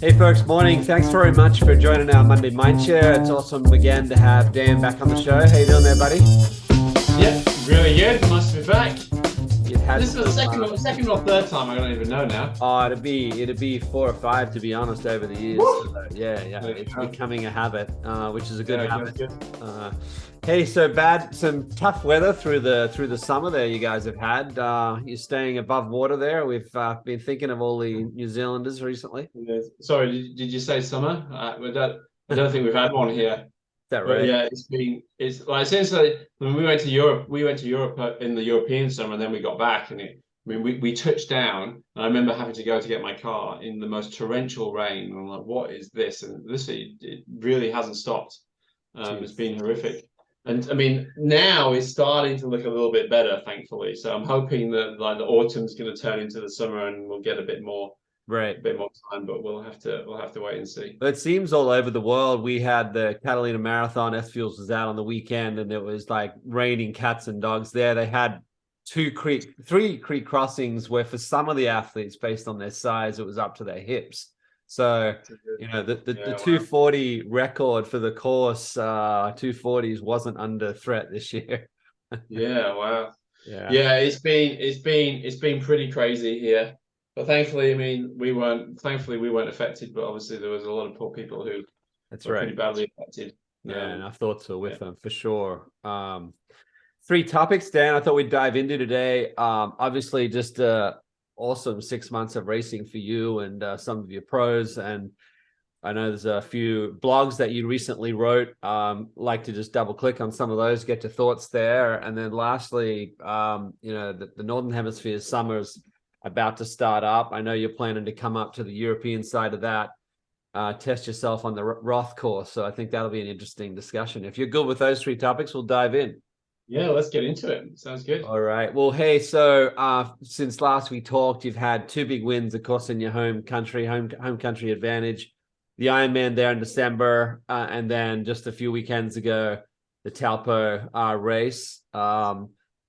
Hey folks, morning. Thanks very much for joining our Monday Mind Share. It's awesome again to have Dan back on the show. How you doing there, buddy? Yep, really good. Nice to be back. You've had This is the some second or third time. I don't even know now. it'd be 4 or 5 to be honest over the years. Woo! Yeah, There you it's go. becoming a habit, which is a good Yeah, habit. good. Uh, hey, some tough weather through the summer there. You guys have had. You're staying above water there. We've been thinking of all the New Zealanders recently. Yes. Sorry, did you say summer? I don't think we've had one here. Is that But right? yeah, it's like essentially when we went to Europe in the European summer, and then we got back, and we touched down, and I remember having to go to get my car in the most torrential rain. And I'm like, what is this? And it really hasn't stopped. It's Jeez. been horrific. And I mean, now it's starting to look a little bit better, thankfully. So I'm hoping that like the autumn's going to turn into the summer, and we'll get Right. a bit more time. But we'll have to wait and see. It seems all over the world. We had the Catalina Marathon. SFuels was out on the weekend, and it was like raining cats and dogs there. They had three creek crossings where, for some of the athletes, based on their size, it was up to their hips. So, the Yeah, wow. 240 record for the course, 240s wasn't under threat this year. Yeah, wow. Yeah, Yeah, it's been pretty crazy here. But thankfully, I mean, we weren't affected, but obviously there was a lot of poor people who that's were pretty right. badly affected. Yeah, and our Um, thoughts are yeah. with them for sure. Three topics, Dan, I thought we'd dive into today. Obviously, just awesome 6 months of racing for you and some of your pros. And I know there's a few blogs that you recently wrote. Like to just double click on some of those, get your thoughts there. And then lastly, the Northern Hemisphere summer's about to start up. I know you're planning to come up to the European side of that, test yourself on the Roth course. So I think that'll be an interesting discussion. If you're good with those three topics, we'll dive in. Yeah, let's get into it. Sounds good. All right. Well, hey, so since last we talked, you've had two big wins, of course, in your home country, home country advantage. The Ironman there in December, and then just a few weekends ago, the Taupo race.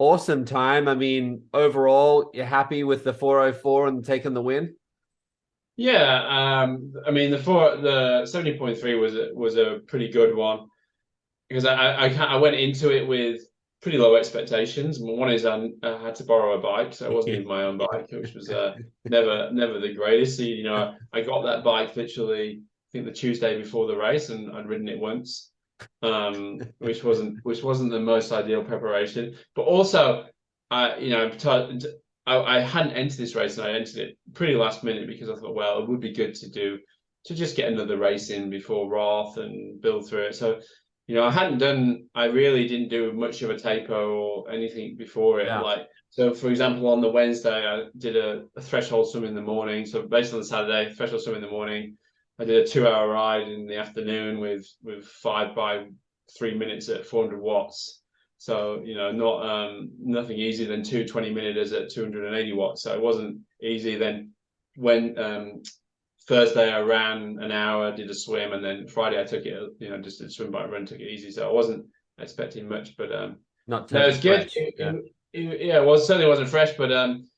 Awesome time. I mean, overall, you're happy with the 404 and taking the win? Yeah, I mean the 70.3 was a pretty good one because I went into it with pretty low expectations. One is I had to borrow a bike, so it wasn't even my own bike, which was never the greatest. So, I got that bike literally, I think the Tuesday before the race, and I'd ridden it once, which wasn't the most ideal preparation. But also, I hadn't entered this race, and I entered it pretty last minute because I thought, well, it would be good to just get another race in before Roth and build through it. So I really didn't do much of a taper or anything before it. Yeah. So for example, on the Wednesday, I did a threshold swim in the morning. So based on the Saturday, threshold swim in the morning, I did a 2 hour ride in the afternoon with 5 by 3 minutes at 400 watts. So, not nothing easier than 2 20 minutes at 280 watts. So it wasn't easy. Then when Thursday I ran an hour, did a swim, and then Friday I took it, just did swim by run, took it easy. So I wasn't expecting much, but Not no, totally it's good. fresh. Yeah. Yeah, well, it certainly wasn't fresh, but and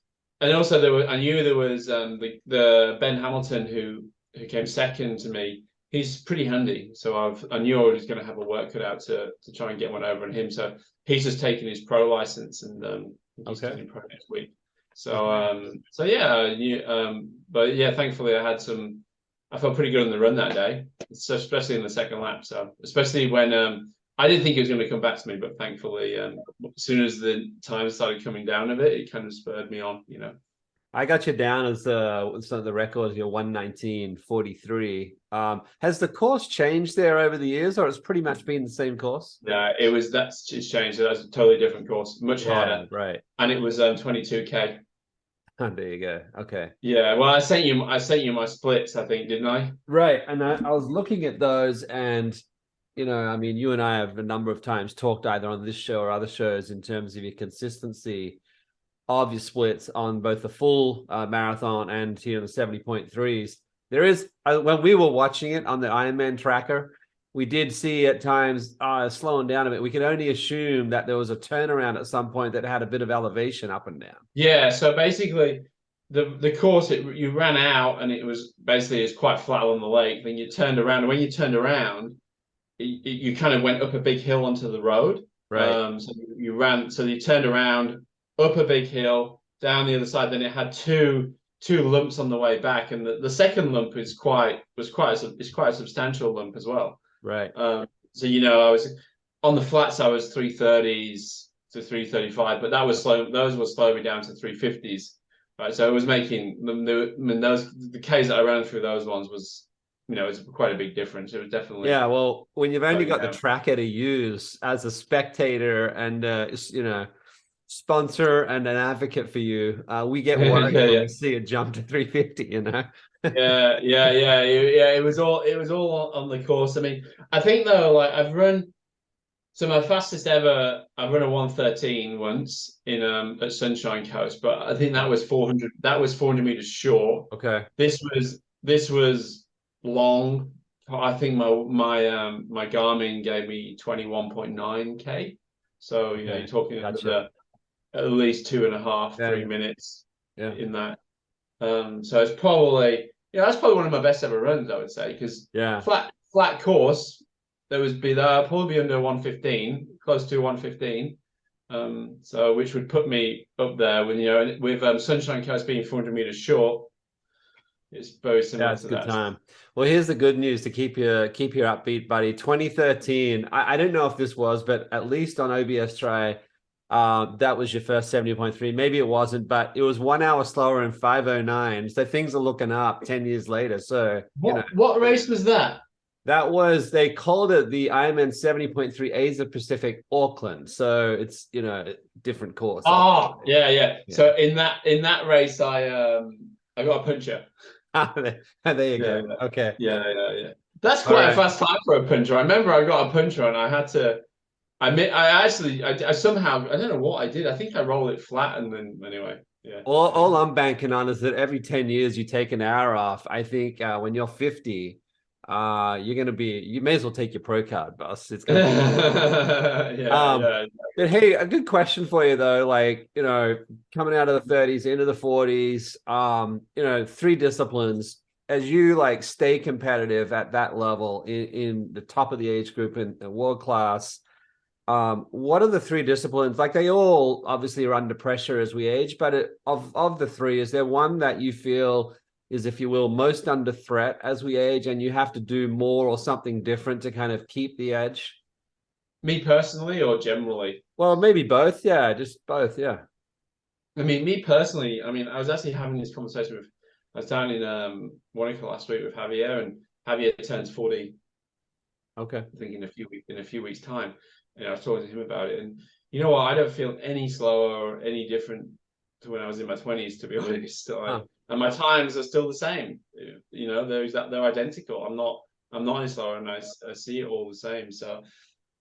also I knew there was the Ben Hamilton who came second to me. He's pretty handy, so I knew I was going to have a work cut out to try and get one over on him. So he's just taking his pro license, and he's Okay. turning pro next week. So Okay. but yeah, thankfully I felt pretty good on the run that day, so especially in the second lap. So especially when I didn't think it was going to come back to me, but thankfully, as soon as the time started coming down a bit, it kind of spurred me on. I got you down as some of the records, you're 119.43. Has the course changed there over the years, or it's pretty much been the same course? No, it's changed. That's a totally different course, much Yeah, harder, right. and it was 22K. Oh, there you go. Okay. Yeah, well, I sent you my splits, I think, didn't I? Right. And I was looking at those, and I mean, you and I have a number of times talked either on this show or other shows in terms of your consistency of your splits on both the full marathon and the 70.3s. There is, when we were watching it on the Ironman tracker, we did see at times slowing down a bit. We could only assume that there was a turnaround at some point that had a bit of elevation up and down. Yeah, so basically the course, you ran out and it was basically it's quite flat on the lake. Then you turned around, and when you turned around, you kind of went up a big hill onto the road. Right. So you turned around, up a big hill, down the other side. Then it had two lumps on the way back, and the second lump is quite a substantial lump as well. Right. So I was on the flats. I was 330s to 335, but that was slow. Those will slow me down to 350s. Right. So it was making the Ks that I ran through those ones was it's quite a big difference. It was definitely Yeah, well, when you've only got the down. tracker to use as a spectator and sponsor and an advocate for you, we get worried when we see it jump to 350. Yeah. It was all on the course. I mean, I think though, like my fastest ever, I've run a 113 once in at Sunshine Coast, but I think that was 400. That was 400 meters short. Okay. This was long. I think my Garmin gave me 21.9K. So you're talking Gotcha. at least 2.5, 3 Yeah. minutes Yeah. in that. So it's probably that's probably one of my best ever runs, I would say, because flat course I'll probably be under 115, close to 115. So which would put me up there with Sunshine Coast being 400 meters short. It's very similar to Good that. time. Well, here's the good news to keep you upbeat, buddy. 2013. I don't know if this was, but at least on OBS Try, that was your first 70.3. Maybe it wasn't, but it was 1 hour slower in 5:09. So things are looking up 10 years later. So what race was that? That was, they called it the Ironman 70.3 Asia Pacific Auckland. So it's different course. Oh, yeah. So in that race, I got a puncher. There you go. Yeah. Okay. Yeah. That's quite a fast time for a puncher. I remember I got a puncher and I had to. I somehow, I don't know what I did. I think I rolled it flat and then anyway. Yeah. All I'm banking on is that every 10 years you take an hour off. I think when you're 50, you may as well take your pro card, boss. It's gonna be yeah. But hey, a good question for you though, like, coming out of the 30s into the 40s, 3 disciplines, as you like stay competitive at that level in the top of the age group in world class. What are the 3 disciplines? Like, they all obviously are under pressure as we age, but of the 3, is there one that you feel is, if you will, most under threat as we age, and you have to do more or something different to kind of keep the edge? Me personally or generally? Well, maybe both. Yeah, just both. Yeah. I mean, me personally, I was actually having this conversation I was down in Monaco last week with Javier, and Javier turns 40. Okay. I think in a few weeks' time. I was talking to him about it, and you know what? I don't feel any slower or any different to when I was in my 20s, to be honest. And my times are still the same. They're identical. I'm not any slower, and I see it all the same. So,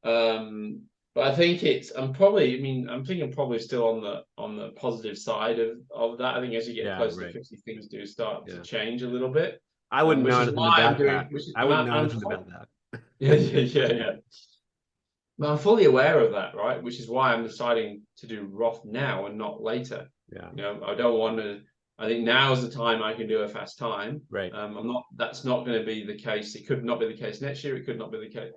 but I think I'm thinking probably still on the positive side of that. I think as you get closer to 50, things do start to change a little bit. I wouldn't know anything about that. I wouldn't know anything about that. Yeah. But I'm fully aware of that, right? Which is why I'm deciding to do Roth now and not later. Yeah. I don't want to. I think now is the time I can do a fast time. Right. That's not going to be the case. It could not be the case next year. It could not be the case.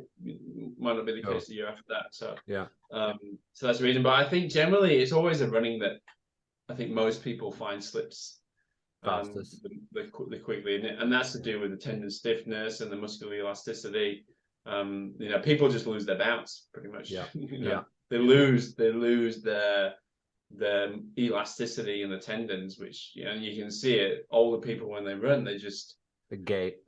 Might not be the case the year after that. So yeah. So that's the reason. But I think generally it's always a running that I think most people find slips the quickly, and that's to do with the tendon stiffness and the muscular elasticity. People just lose their bounce pretty much. They lose their elasticity in the tendons, which you can see it. Older people, when they run, they just the gait.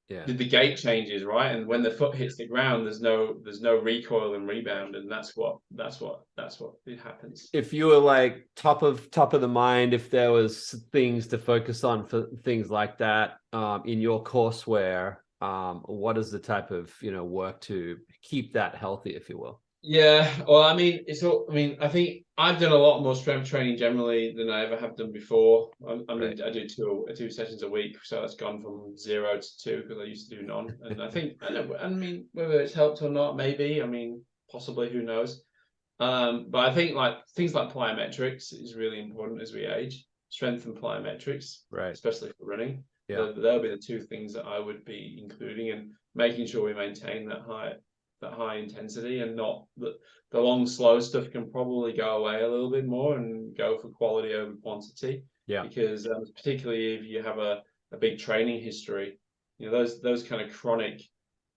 The gait changes, right? And when the foot hits the ground, there's no recoil and rebound, and that's what it happens. If you were like top of the mind, if there was things to focus on for things like that in your courseware, what is the type of work to keep that healthy, if you will? Yeah, well, I think I've done a lot more strength training generally than I ever have done before. I do two sessions a week, so it's gone from 0 to 2 because I used to do none. And whether it's helped or not, maybe. Possibly, who knows? But I think like things like plyometrics is really important as we age. strength and plyometrics, Right. especially for running. Yeah. That'll be the two things that I would be including, and making sure we maintain that high intensity, and not the long slow stuff can probably go away a little bit more and go for quality over quantity. Yeah. Because particularly if you have a big training history, you know, those kind of chronic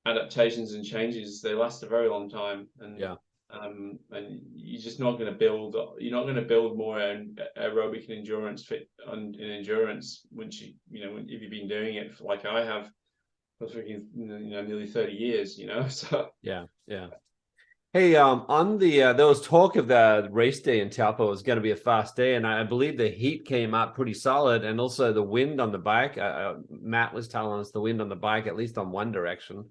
adaptations and changes, they last a very long time. And Yeah. and you're just not going to build. You're not going to build more aerobic and endurance in endurance once you know, if you've been doing it for, like I have, for freaking, you know, nearly 30 years. You know, so Yeah. Yeah. Hey, on the there was talk of the race day in Taupo was going to be a fast day, and I believe the heat came up pretty solid, and also the wind on the bike. Matt was telling us the wind on the bike, at least on one direction.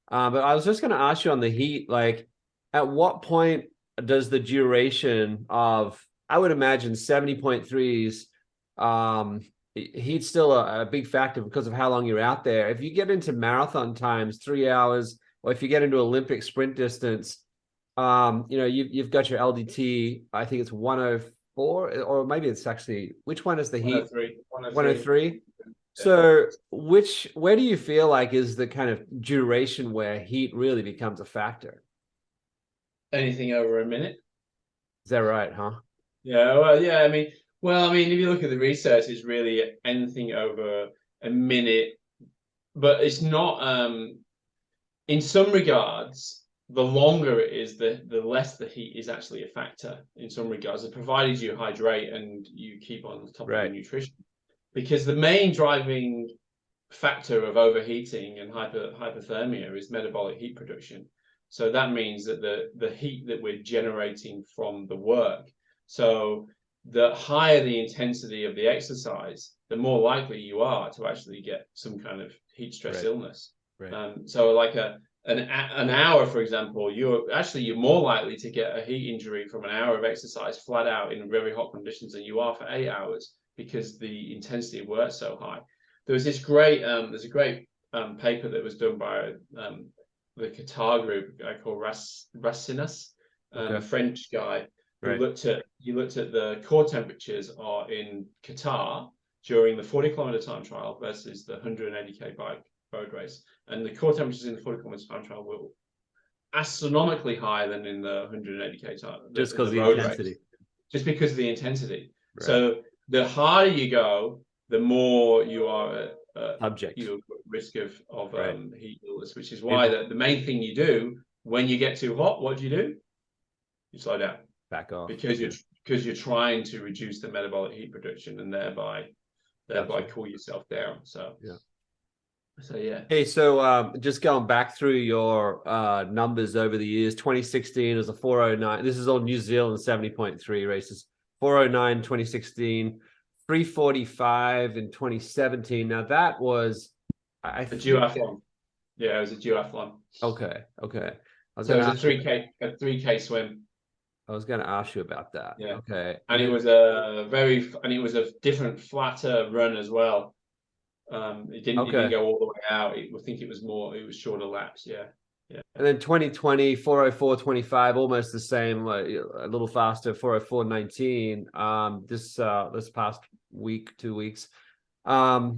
But I was just going to ask you on the heat, like, at what point does the duration of, I would imagine 70.3s, heat's still a big factor because of how long you're out there. If you get into marathon times, 3 hours, or if you get into Olympic sprint distance, you know, you've got your LDT, I think it's 104, or maybe it's actually, which one is the heat? 103. 103. So where do you feel like is the kind of duration where heat really becomes a factor? Anything over a minute. Is that right, huh? Yeah, well, yeah. I mean, if you look at the research, it's really anything over a minute, but it's not. In some regards, the longer it is, the less the heat is actually a factor. In some regards, it provided you hydrate and you keep on top of your nutrition, because the main driving factor of overheating and hypothermia is metabolic heat production. So that means that the heat that we're generating from the work, so the higher the intensity of the exercise, the more likely you are to actually get some kind of heat stress illness. So like an hour, for example, you're more likely to get a heat injury from an hour of exercise flat out in very hot conditions than you are for 8 hours, because the intensity of work is so high. There's a great paper that was done by the Qatar group, a guy called Rassinas, a French guy, who looked at the core temperatures are in Qatar during the 40-kilometer time trial versus the 180k bike road race, and the core temperatures in the 40-kilometer time trial were astronomically higher than in the 180k time. Just because of the intensity. Race, just because of the intensity. So the harder you go, the more you are subject, you risk of heat illness, which is why the main thing you do when you get too hot, what do? You slow down, back off, because you're trying to reduce the metabolic heat production and thereby cool yourself down. So yeah. Hey, so just going back through your numbers over the years, 2016 is a 409. This is all New Zealand 70.3 races. 409 2016. 345 in 2017. Now that was a duathlon. Yeah, it was a duathlon. Okay. It was a 3K swim. I was going to ask you about that. Yeah. Okay. And it was a different, flatter run as well. It didn't go all the way out. I think it was shorter laps. Yeah. And then 2020, 404.25, almost the same, a little faster, 404.19. This past week, 2 weeks. I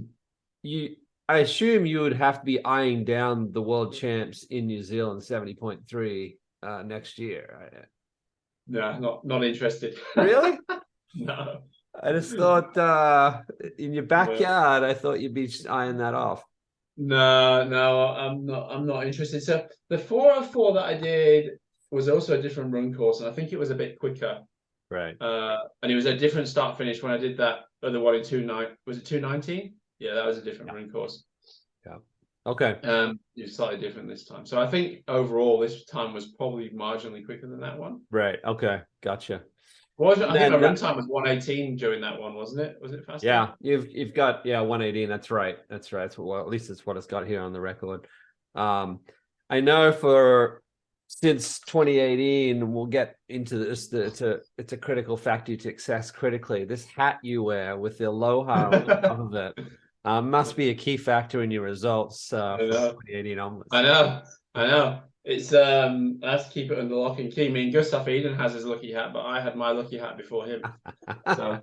assume you would have to be eyeing down the world champs in New Zealand 70.3 next year. No, not interested. Really? No. I just thought in your backyard, I thought you'd be eyeing that off. No, I'm not interested. So the 404 that I did was also a different run course, and I think it was a bit quicker. Right. And it was a different start finish when I did that other one in 219. Yeah, that was a different run course. Yeah. Okay. It was slightly different this time. So I think overall this time was probably marginally quicker than that one. Right. Okay. Gotcha. I think my run time was 118 during that one, wasn't it? Was it faster? Yeah, you've got 118. That's right. Well, at least it's what it's got here on the record. I know since 2018, we'll get into this. It's a critical factor to access critically. This hat you wear with the aloha on top of it. Must be a key factor in your results I from know. 2018 onwards. I know. It's I have to keep it under lock and key. I mean, Gustav Eden has his lucky hat, but I had my lucky hat before him. So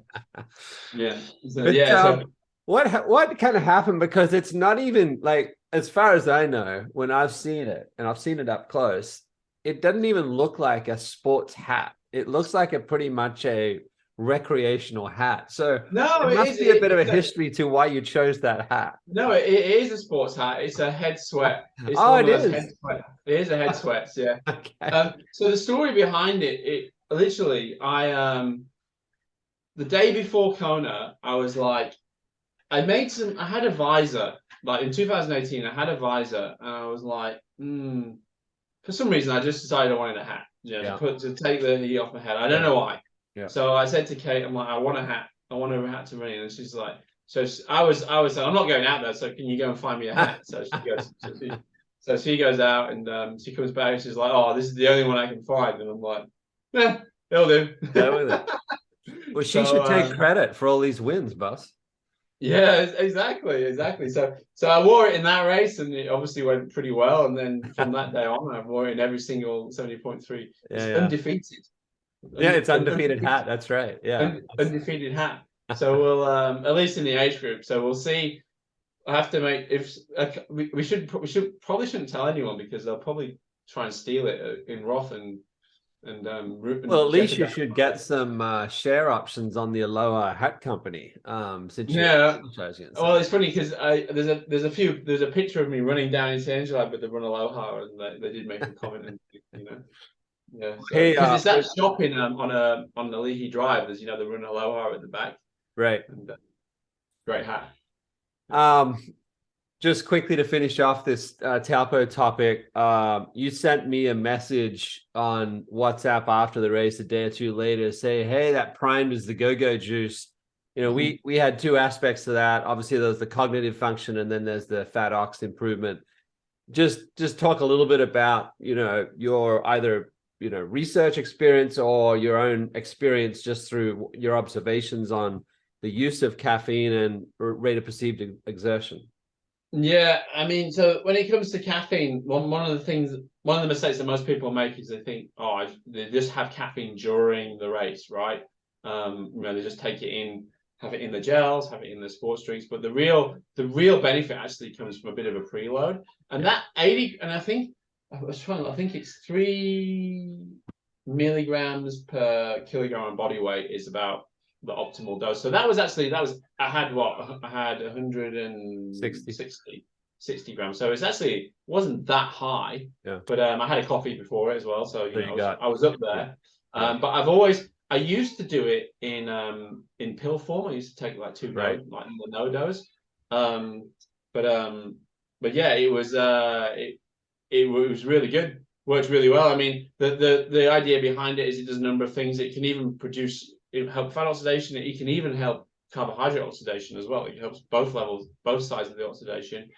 yeah, so, But yeah. So what kind of happened? Because it's not even like, as far as I know, when I've seen it and I've seen it up close, it doesn't even look like a sports hat. It looks like a pretty much a recreational hat. So no, there it must is. be a bit of a history to why you chose that hat. No, it is a sports hat. It's a head sweat. It's Oh, one it of those head is. sweat. It is a head sweats. Yeah. Okay. So the story behind it, literally, the day before Kona, I was like, I had a visor. Like in 2018, I had a visor, and I was like, for some reason, I just decided I wanted a hat, Yeah. to take the heat off my head. I don't Yeah. know why. Yeah. So I said to Kate, I'm like, I want a hat. I want a hat to run in. And she's like, I was like, I'm not going out there. So can you go and find me a hat? So she goes, she goes out, and she comes back and she's like, oh, this is the only one I can find. And I'm like, yeah, it'll do. Go with it. Well, she So should take credit for all these wins, boss. yeah, exactly. So I wore it in that race, and it obviously went pretty well. And then from that day on, I wore it in every single 70.3. It's Yeah. undefeated. Yeah, it's undefeated hat. That's right. Yeah. Undefeated hat. So we'll at least in the age group. So we'll see. I have to make if we should probably shouldn't tell anyone because they'll probably try and steal it in Roth and Well, at least you jeopardize. should get some share options on the Aloha Hat Company. Since you're Yeah. advertising it. Well, it's funny because there's a picture of me running down into Angela with the Run Aloha, and they did make a comment, and yeah. So Hey, because it's that shop in on the Leahy Drive. There's the Run Aloha at the back. right. And, great hat. Just quickly to finish off this Taupo topic, you sent me a message on WhatsApp after the race a day or two later, say, hey, that primed is the go-go juice. We had two aspects to that. Obviously, there's the cognitive function, and then there's the fat ox improvement. Just talk a little bit about your either research experience or your own experience just through your observations on the use of caffeine and rate of perceived exertion. Yeah, I mean, so when it comes to caffeine, one of the mistakes that most people make is they think, oh, they just have caffeine during the race, right? They just take it in, have it in the gels, have it in the sports drinks. But the real benefit actually comes from a bit of a preload, and that 80, and I think it's 3 milligrams per kilogram of body weight is about the optimal dose. So I had 160 grams. So it wasn't that high. Yeah. But I had a coffee before it as well. So I was up there. Yeah. But I used to do it in pill form. I used to take like 2 right. like in the no dose. But yeah, it was really good. Works really well. I mean, the idea behind it is it does a number of things. It can even help fat oxidation. It can even help carbohydrate oxidation as well. It helps both sides of the oxidation,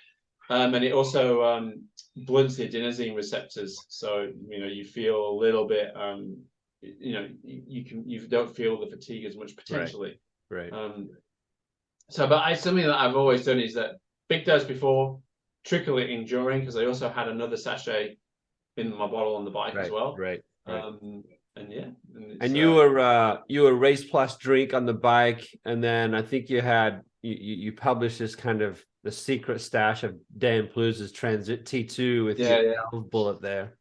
and it also blunts the adenosine receptors. So you feel a little bit. You don't feel the fatigue as much potentially. Right. But something that I've always done is that big dose before, trickle it in during, because I also had another sachet in my bottle on the bike as well. Right. And yeah, and you were race plus drink on the bike, and then I think you published this kind of the secret stash of Dan Plews' Transit T2 with your bullet there.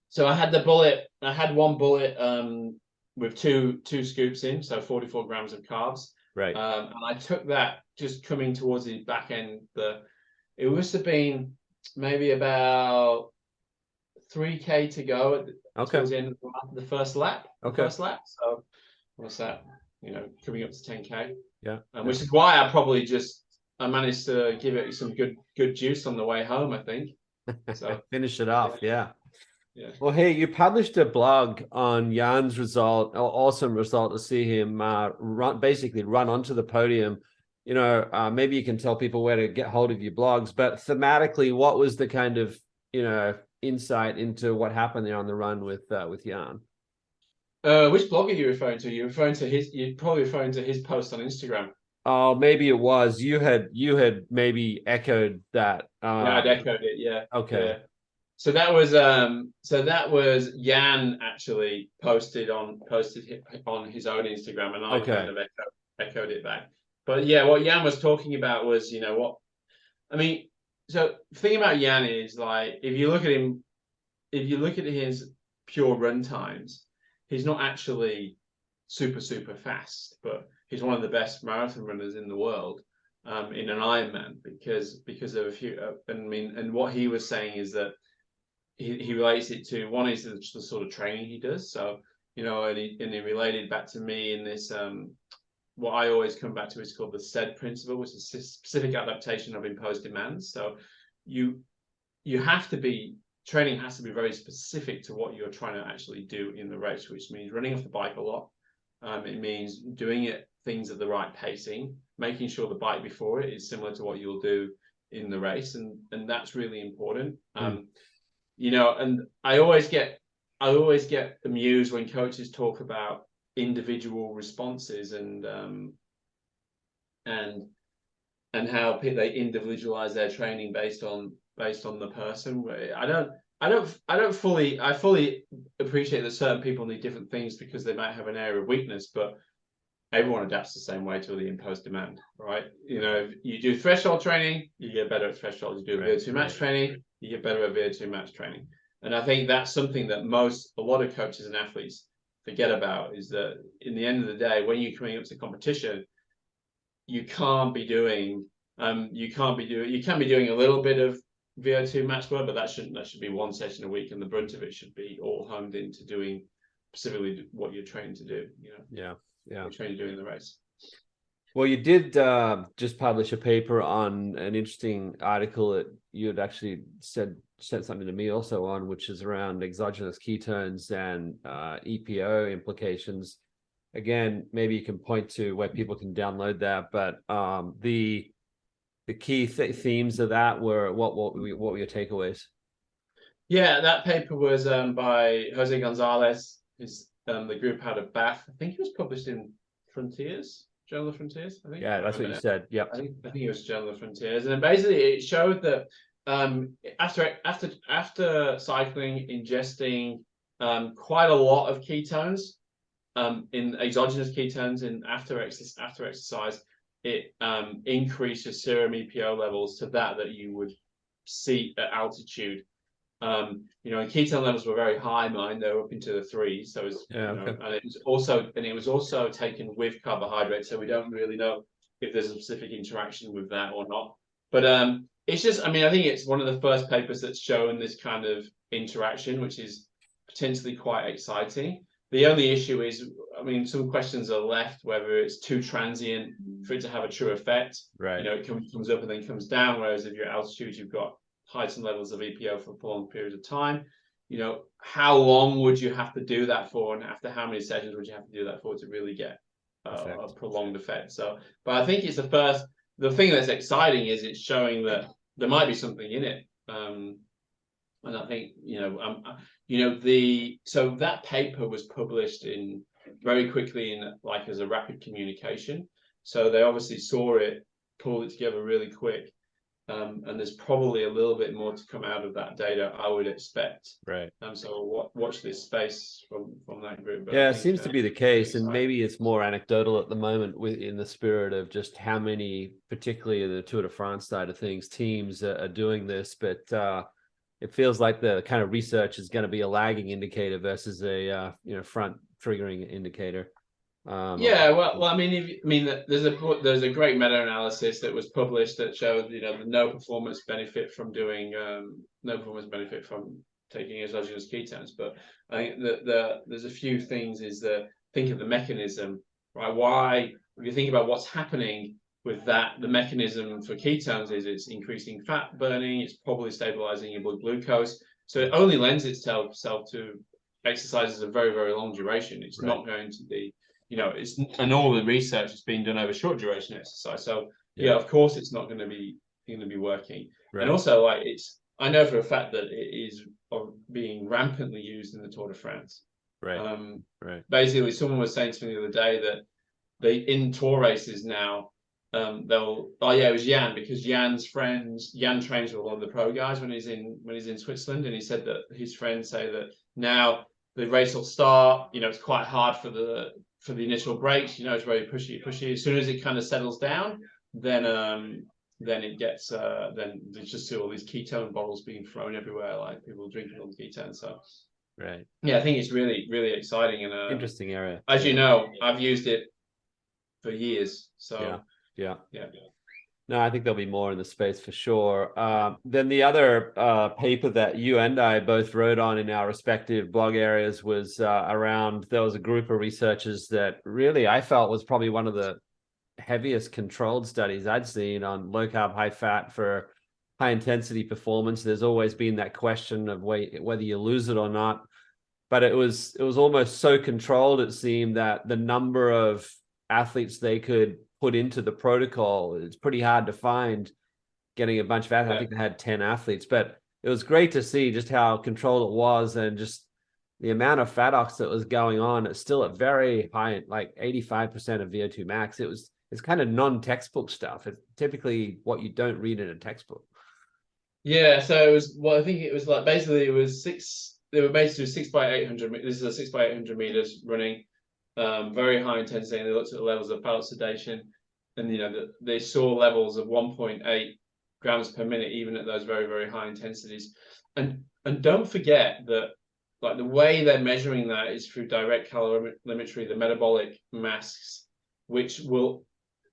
So I had the bullet. I had one bullet with two scoops in, so 44 grams of carbs. Right. And I took that just coming towards the back end. It must have been maybe about 3K to go towards the end of the first lap. So what's that? Coming up to 10K. Yeah. Which is why I managed to give it some good juice on the way home, I think. So finish it off. Yeah. Yeah. Well, hey, you published a blog on Jan's result. Awesome result to see him run onto the podium. Maybe you can tell people where to get hold of your blogs, but thematically, what was the kind of insight into what happened there on the run with Jan? Which blog are you referring to? You're probably referring to his post on Instagram. Oh, maybe it was. You had maybe echoed that. Yeah, I'd echoed it. Yeah, Okay. yeah. So that was Jan actually posted on his own Instagram, and I kind Okay. of echoed it back. But yeah, what Jan was talking about was, what I mean. So the thing about Jan is, like, if you look at him, if you look at his pure run times, he's not actually super fast, but he's one of the best marathon runners in the world, in an Ironman, because of a few. And what he was saying is that he relates it to, one is the sort of training he does. So, and he related back to me in this, what I always come back to is called the SAID principle, which is specific adaptation of imposed demands. So you you have to be training has to be very specific to what you're trying to actually do in the race, which means running off the bike a lot. It means doing things at the right pacing, making sure the bike before it is similar to what you'll do in the race, and that's really important. Mm. And I always get amused when coaches talk about individual responses, and how they individualize their training based on the person. I fully appreciate that certain people need different things because they might have an area of weakness, but everyone adapts the same way to the imposed demand, right? If you do threshold training, you get better at threshold. You do Right. VO2 max training, you get better at VO2 max training. And I think that's something that a lot of coaches and athletes forget about, is that in the end of the day, when you're coming up to competition, you can't be doing you can be doing a little bit of VO2 max work, but that should be one session a week, and the brunt of it should be all honed into doing specifically what you're trained to do. Yeah. Yeah. You're trained to do in the race. Well, you did just publish a paper on an interesting article that you had actually said something to me also on, which is around exogenous ketones and EPO implications. Again, maybe you can point to where people can download that, but the key themes of that were what were your takeaways? Yeah, that paper was by Jose Gonzalez. The group out of Bath. I think it was published in Frontiers, Journal of Frontiers. I think. Yeah, that's what you said. Yep. I think it was Journal of Frontiers, and basically it showed that after cycling, ingesting quite a lot of ketones, in exogenous ketones, and after exercise, it increases serum EPO levels to that you would see at altitude. And ketone levels were very high. Mine, they were up into the threes. So Okay. and it was also taken with carbohydrate. So we don't really know if there's a specific interaction with that or not. But it's just, I think it's one of the first papers that's shown this kind of interaction, which is potentially quite exciting. The only issue is, some questions are left whether it's too transient for it to have a true effect. Right. It comes up and then comes down. Whereas if you're at altitude, you've got heightened levels of EPO for a prolonged period of time. How long would you have to do that for, and after how many sessions would you have to do that for to really get a prolonged effect? So, but I think it's the thing that's exciting is it's showing that there might be something in it. And I think, so that paper was published very quickly as a rapid communication. So they obviously saw it, pulled it together really quick. And there's probably a little bit more to come out of that data, I would expect. Right. So watch this space from that group. But Yeah, it seems to be the case, and maybe it's more anecdotal at the moment, in the spirit of just how many, particularly in the Tour de France side of things, teams are doing this. But it feels like the kind of research is going to be a lagging indicator versus a front triggering indicator. There's a great meta-analysis that was published that showed no performance benefit from taking exogenous ketones. But I think that there's a few things. Think of the mechanism, right? Why, if you think about what's happening with that, the mechanism for ketones is it's increasing fat burning, it's probably stabilizing your blood glucose. So it only lends itself to exercises of very, very long duration. It's not going to be, and all the research is being done over short duration exercise. So of course it's not going to be working. Right. And also, I know for a fact that it is being rampantly used in the Tour de France. Right. Basically, someone was saying to me the other day that in tour races now, it was Jan, because Jan trains with a lot of the pro guys when he's in Switzerland, and he said that his friends say that now the race will start, it's quite hard for the initial breaks, it's very pushy. As soon as it kind of settles down, then it gets then there's just all these ketone bottles being thrown everywhere, like people drinking all the ketone. So Right. yeah, I think it's really, really exciting and Interesting area. as you know, I've used it for years. So yeah. yeah. No, I think there'll be more in the space for sure. Then the other paper that you and I both wrote on in our respective blog areas was around, there was a group of researchers that really I felt was probably one of the heaviest controlled studies I'd seen on low carb, high fat for high intensity performance. There's always been that question of whether you lose it or not, but it was almost so controlled, it seemed, that the number of athletes they could put into the protocol, it's pretty hard to find, getting a bunch of athletes. I think they had 10 athletes, but it was great to see just how controlled it was, and just the amount of fat ox that was going on. It's still at very high, like 85% of VO2 max. It's kind of non-textbook stuff. It's typically what you don't read in a textbook. Yeah, so it was, well, I think it was like, basically it was they were basically 6x800. This is a 6x800 meters running, very high intensity, and they looked at the levels of fat oxidation, and they saw levels of 1.8 grams per minute even at those very, very high intensities. And don't forget that, like, the way they're measuring that is through direct calorimetry, the metabolic masks, which will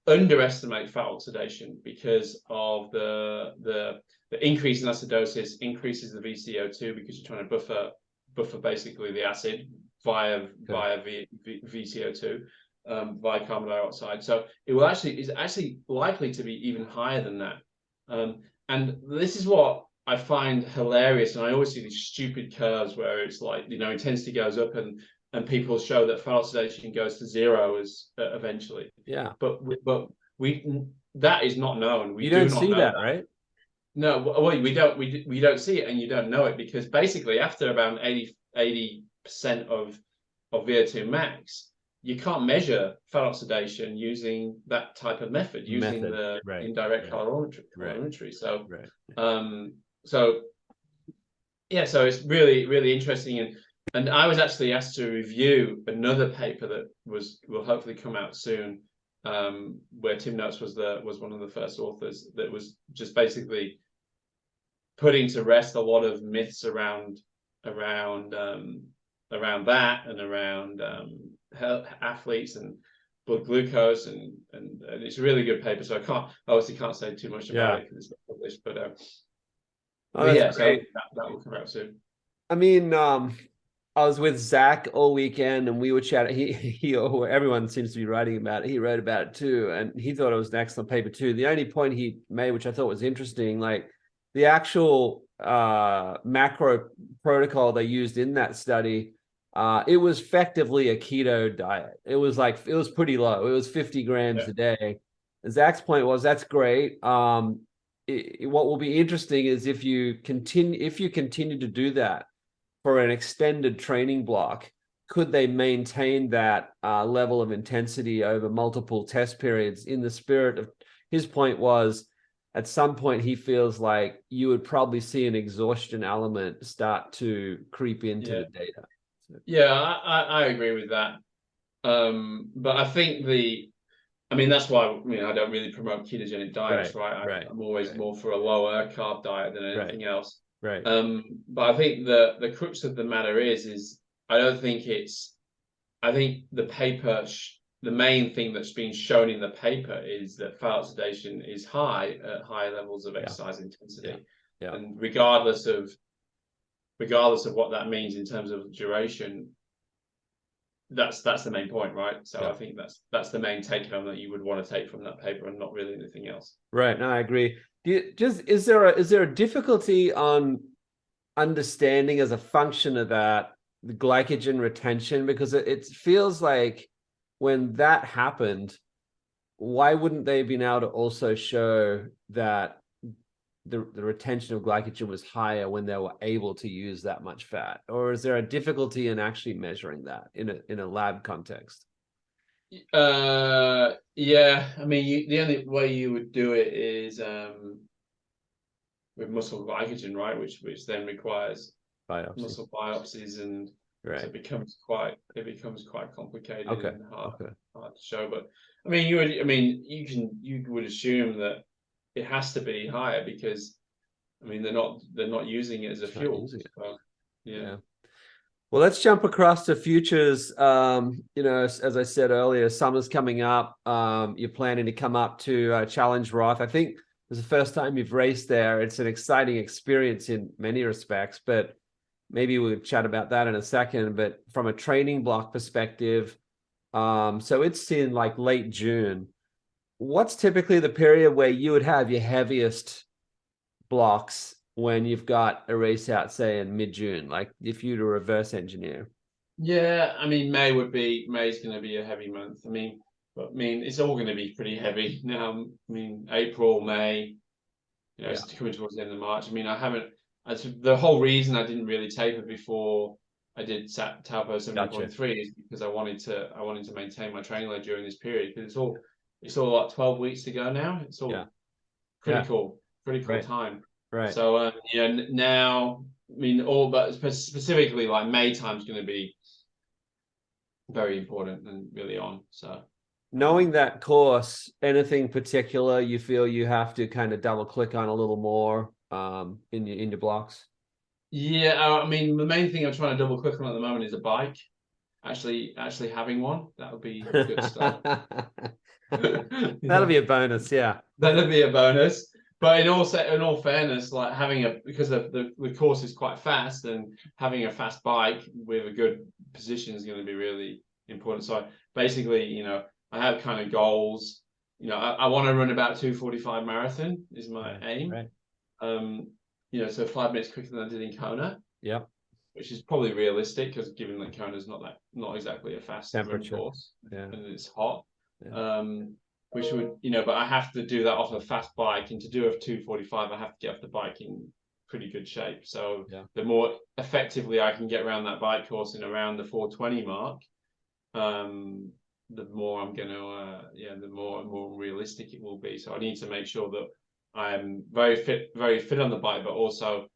underestimate fat oxidation because of the increase in acidosis increases the VCO2, because you're trying to buffer basically the acid via VCO2, via carbon dioxide. So is actually likely to be even higher than that. And this is what I find hilarious, and I always see these stupid curves where it's like, intensity goes up and people show that fat oxidation goes to zero as eventually. Yeah. But that is not known. You don't see that, right? No, well, we don't see it, and you don't know it, because basically after about 80% of VO2 max, you can't measure fat oxidation using that type of method, using the indirect calorimetry. So, so yeah, so it's really, really interesting. And I was actually asked to review another paper that will hopefully come out soon, where Tim Noakes was one of the first authors, that was just basically putting to rest a lot of myths around that, and around athletes and blood glucose, and it's a really good paper. So I obviously can't say too much about it because it's not published, but yeah, so that will come out soon. I mean, I was with Zach all weekend and we were chatting. Everyone seems to be writing about it. He wrote about it too, and he thought it was an excellent paper too. The only point he made, which I thought was interesting, like the actual macro protocol they used in that study, it was effectively a keto diet. It was pretty low. It was 50 grams a day. And Zach's point was, that's great. What will be interesting is if you continue to do that for an extended training block, could they maintain that level of intensity over multiple test periods? In the spirit of his point was, at some point he feels like you would probably see an exhaustion element start to creep into the data. Yeah, I agree with that. But I think that's why I don't really promote ketogenic diets, right? I'm always more for a lower carb diet than anything else. Right. But I think the crux of the matter is I think the paper, the main thing that's been shown in the paper is that fat oxidation is high at higher levels of exercise intensity. And regardless of what that means in terms of duration, that's the main point, right? So I think that's the main take home that you would want to take from that paper, and not really anything else. Right. No, I agree. Is there a difficulty on understanding, as a function of that, the glycogen retention? Because it feels like when that happened, why wouldn't they have been able to also show that the retention of glycogen was higher when they were able to use that much fat? Or is there a difficulty in actually measuring that in a lab context? Yeah, I mean, the only way you would do it is with muscle glycogen, right? Which then requires Biopsy. muscle biopsies, and Right. so it becomes quite complicated Okay. and hard Okay. to show. But I mean, you would assume that it has to be higher because I mean they're not using it as a It's not fuel. using it. So, yeah. Well, let's jump across to futures. You know, as I said earlier, summer's coming up. You're planning to come up to challenge Roth. I think it's the first time you've raced there. It's an exciting experience in many respects, but maybe we'll chat about that in a second. But from a training block perspective, so it's in like late June. What's typically the period where you would have your heaviest blocks when you've got a race out, say in mid-June, like if you were to reverse engineer? Yeah, I mean May's going to be a heavy month. I mean it's all going to be pretty heavy now. I mean April, May, it's coming towards the end of March. I mean the whole reason I didn't really taper before I did Taupo 70.3 is because I wanted to maintain my training load during this period, because it's all like 12 weeks to go now. It's all pretty cool time. Right. So now I mean but specifically like May time is going to be very important and really on. So knowing that course, anything particular you feel you have to kind of double click on a little more in your blocks? Yeah, I mean the main thing I'm trying to double click on at the moment is a bike. Actually having one, that would be a good start. That'll be a bonus, yeah. That'll be a bonus. But in all fairness, like because the course is quite fast, and having a fast bike with a good position is going to be really important. So basically, I have kind of goals. I want to run about 2:45 marathon is my aim. Right. So 5 minutes quicker than I did in Kona. Yep. Which is probably realistic, because given that Kona is not exactly a fast run course, and it's hot. Yeah. Which would, but I have to do that off a fast bike, and to do a 2:45, I have to get off the bike in pretty good shape. So the more effectively I can get around that bike course in around the 4:20 mark, the more I'm gonna, the more realistic it will be. So I need to make sure that I'm very fit on the bike, but also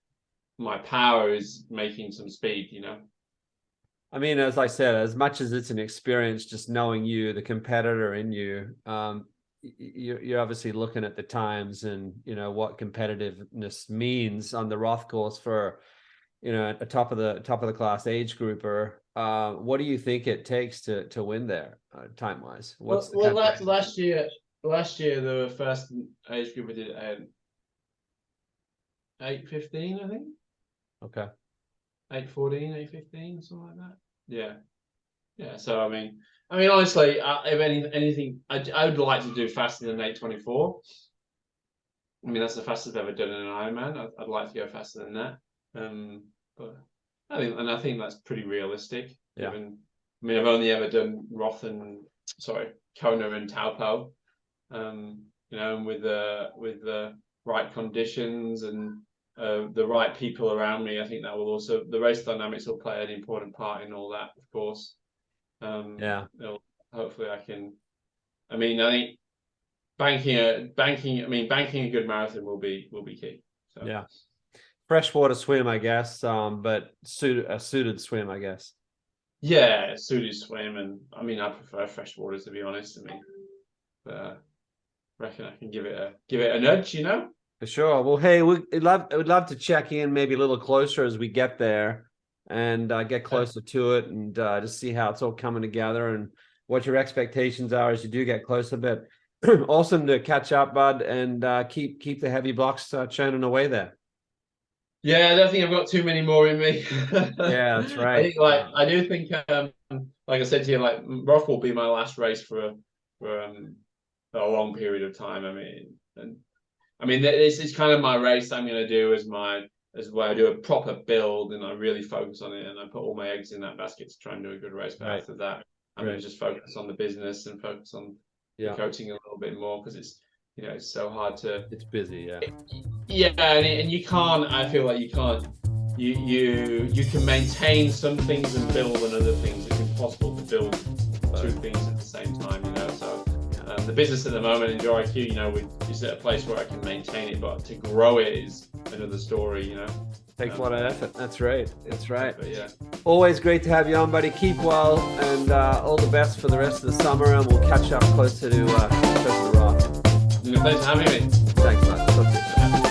my power is making some speed. I mean, as I said, as much as it's an experience, just knowing you, the competitor in you, you're obviously looking at the times and, what competitiveness means on the Roth course for, a top of the class age grouper. What do you think it takes to win there, time wise? Last year the first age group did 8:15, I think. Okay. 8:14, 8:15, something like that. Yeah. So I mean, honestly, if anything, I would like to do faster than 8:24. I mean, that's the fastest I've ever done in an Ironman. I'd like to go faster than that. But I think that's pretty realistic. Yeah. I've only ever done Kona and Taupo. And with the right conditions and the right people around me, I think that will also, the race dynamics will play an important part in all that, of course. Hopefully I can. I think banking a good marathon will be key. So. Yeah, freshwater swim, I guess, but a suited swim, I guess. Yeah, suited swim, and I prefer freshwater, to be honest. I reckon I can give it a nudge, For sure. Well, hey, we'd love to check in maybe a little closer as we get there, and get closer to it, and just see how it's all coming together and what your expectations are as you do get closer. But awesome to catch up, bud, and keep the heavy blocks churning away there. Yeah, I don't think I've got too many more in me. Yeah, that's right. I do think, like I said to you, like Roth will be my last race for a long period of time. This is kind of my race I'm going to do as where I do a proper build and I really focus on it and I put all my eggs in that basket to try and do a good race. But after that, I'm going to just focus on the business and focus on the coaching a little bit more, because it's so hard to. It's busy, and you can't. I feel like you can't. You can maintain some things and build, and other things it's impossible to build two things at the same time, you know. So the business at the moment, Enjoy IQ, you know, is at a place where I can maintain it, but to grow it is another story, you know. Takes a lot of effort. That's right. That's right. But yeah. Always great to have you on, buddy. Keep well, and all the best for the rest of the summer, and we'll catch up closer to Roth. Thanks for having me. Thanks, man. Talk to you soon.